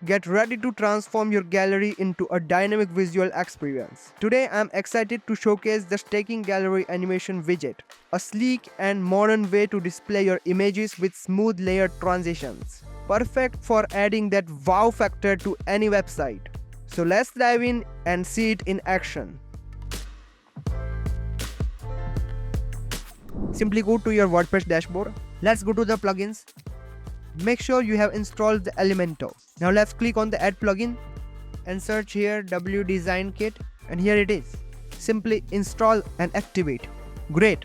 Get ready to transform your gallery into a dynamic visual experience. Today I'm excited to showcase the Staking Gallery Animation widget, a sleek and modern way to display your images with smooth layered transitions. Perfect for adding that wow factor to any website. So let's dive in and see it in action. Simply go to your WordPress dashboard. Let's go to the plugins. Make sure you have installed the Elementor. Now let's click on the add plugin and search here WDesignKit, and here it is. Simply install and activate. Great.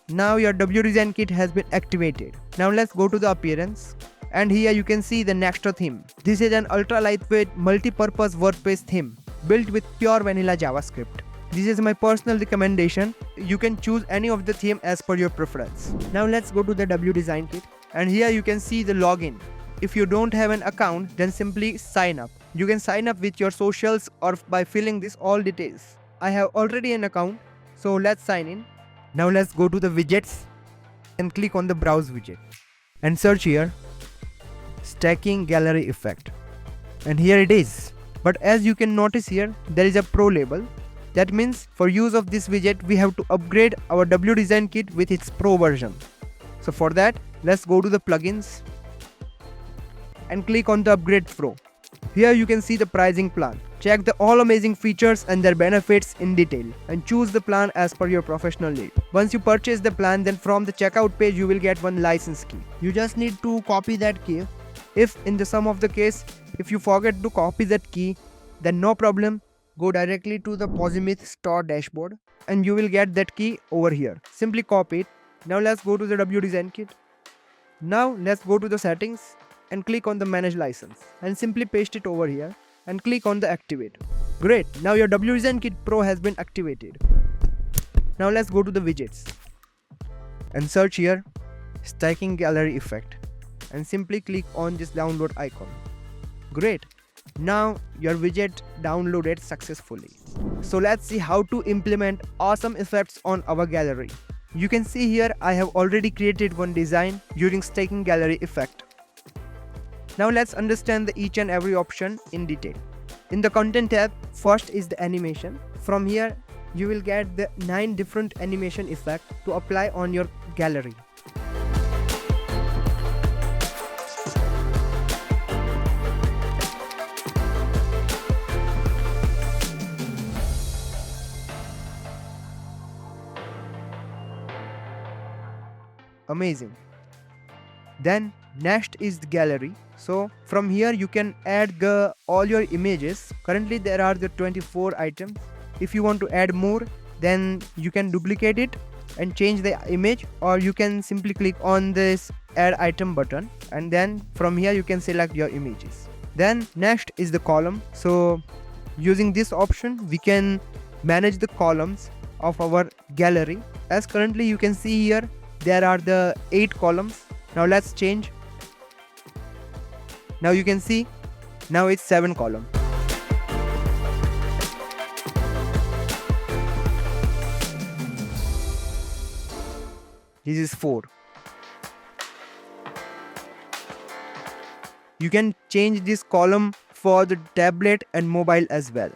Now your WDesignKit has been activated. Now let's go to the appearance, and here you can see the Next theme. This is an ultra lightweight multi-purpose WordPress theme built with pure vanilla JavaScript. This is my personal recommendation. You can choose any of the theme as per your preference. Now let's go to the WDesignKit. And here you can see the login. If you don't have an account, then simply sign up. You can sign up with your socials or by filling this all details. I have already an account, so let's sign in. Now let's go to the widgets and click on the browse widget and search here Staking Gallery Effect. And here it is. But as you can notice here, there is a pro label. That means for use of this widget, we have to upgrade our WDesignKit with its pro version. So for that, let's go to the plugins and click on the upgrade pro. Here you can see the pricing plan. Check the all amazing features and their benefits in detail and choose the plan as per your professional need. Once you purchase the plan, then from the checkout page you will get one license key. You just need to copy that key. If in the some of the case, if you forget to copy that key, then no problem. Go directly to the Posimith store dashboard and you will get that key over here. Simply copy it. Now let's go to the WDesignKit. Now let's go to the settings and click on the manage license and simply paste it over here and click on the activate. Great, now your WDesignKit Pro has been activated. Now let's go to the widgets and search here Staking Gallery Effect and simply click on this download icon. Great, now your widget downloaded successfully. So let's see how to implement awesome effects on our gallery. You can see here I have already created one design using Staking Gallery Effect. Now let's understand each and every option in detail. In the content tab, first is the animation. From here you will get the 9 different animation effects to apply on your gallery. Amazing. Then next is the gallery. So from here you can add all your images. Currently there are the 24 items. If you want to add more, then you can duplicate it and change the image, or you can simply click on this add item button and then from here you can select your images. Then next is the column. So using this option we can manage the columns of our gallery. As currently you can see here there are the 8 columns. Now let's change. Now you can see, now it's 7 columns. This is 4. You can change this column for the tablet and mobile as well.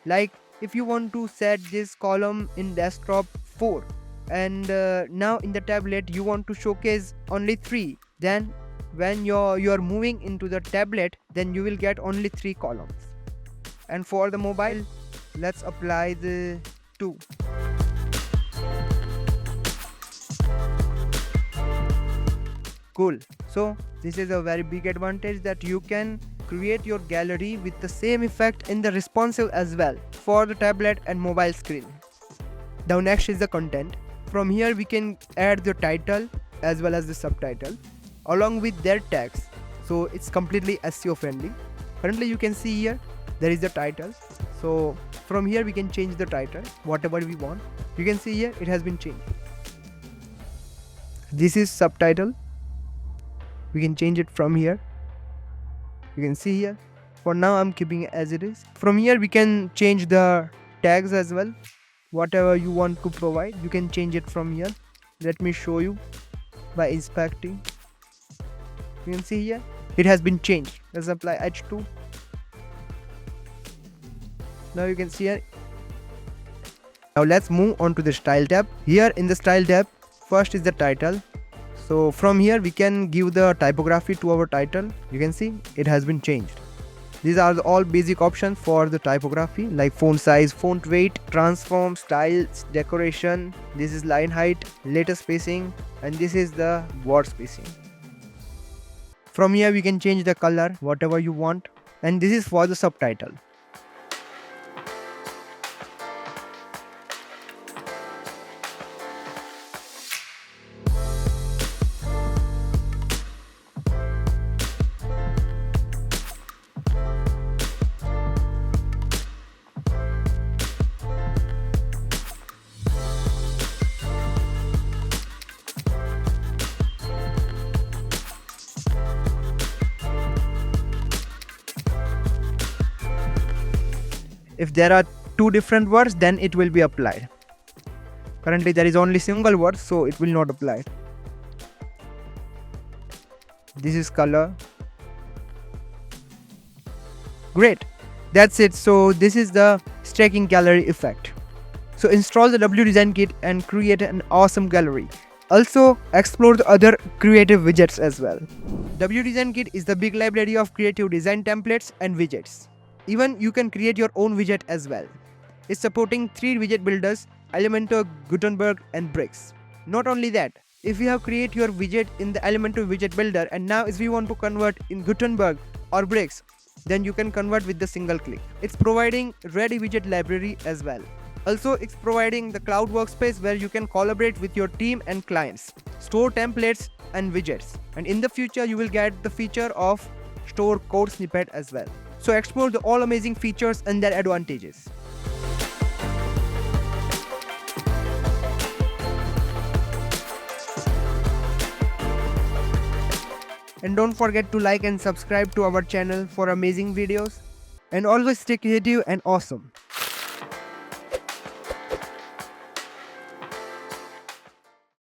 Like if you want to set this column in desktop 4, and now in the tablet you want to showcase only 3, then when you're moving into the tablet, then you will get only 3 columns. And for the mobile, let's apply the 2. Cool. So this is a very big advantage that you can create your gallery with the same effect in the responsive as well for the tablet and mobile screen. Now next is the content. From here we can add the title as well as the subtitle along with their tags. So it's completely SEO friendly. Currently you can see here there is the title. So from here we can change the title whatever we want. You can see here it has been changed. This is subtitle. We can change it from here. You can see here. For now I'm keeping it as it is. From here we can change the tags as well. Whatever you want to provide, you can change it from here. Let me show you by inspecting. You can see here it has been changed. Let's apply H2 Now you can see here. Now let's move on to the style tab. Here in the style tab, first is the title. So from here we can give the typography to our title. You can see it has been changed. These are all basic options for the typography, like font size, font weight, transform, styles, decoration. This is line height, letter spacing, and this is the word spacing. From here we can change the color, whatever you want, and this is for the subtitle. If there are two different words, then it will be applied. Currently there is only single word, so it will not apply. This is color. Great, that's it. So this is the stacking gallery effect. So install the WDesignKit and create an awesome gallery. Also explore the other creative widgets as well. WDesignKit is the big library of creative design templates and widgets. Even you can create your own widget as well. It's supporting 3 widget builders: Elementor, Gutenberg and Bricks. Not only that, if you have created your widget in the Elementor widget builder and now if you want to convert in Gutenberg or Bricks, then you can convert with the single click. It's providing ready widget library as well. Also, it's providing the cloud workspace where you can collaborate with your team and clients, store templates and widgets. And in the future, you will get the feature of store code snippet as well. So explore the all amazing features and their advantages. And don't forget to like and subscribe to our channel for amazing videos. And always stay creative and awesome.